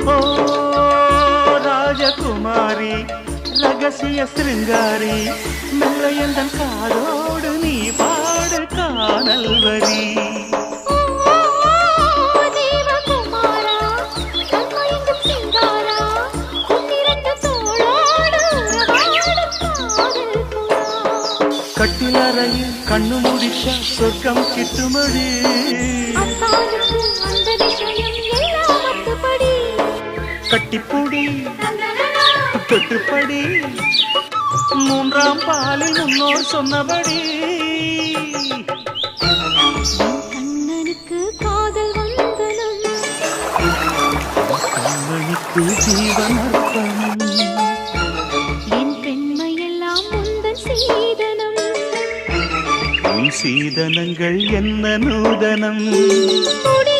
ஓ ராஜகுமாரி ரகசிய சிருங்காரி மெல்ல எந்தன் காதோடு நீ பாடு காதல் வரி கட்டிலறையில் கண்ணு முடிச்சா சொர்க்கம் கிட்டுமடி கட்டிப்பூடி தொட்டுப்படி மூன்றாம் பாலில் முன்னோர் சொன்னபடி கண்ணனுக்கு காதல் வந்தனம் கண்ணனுக்கு ஜீவன் அர்ப்பணம் என் பெண்மையெல்லாம் முந்தன் சீதனம் உன் சீதனங்கள் என்ன நூதனம் முடி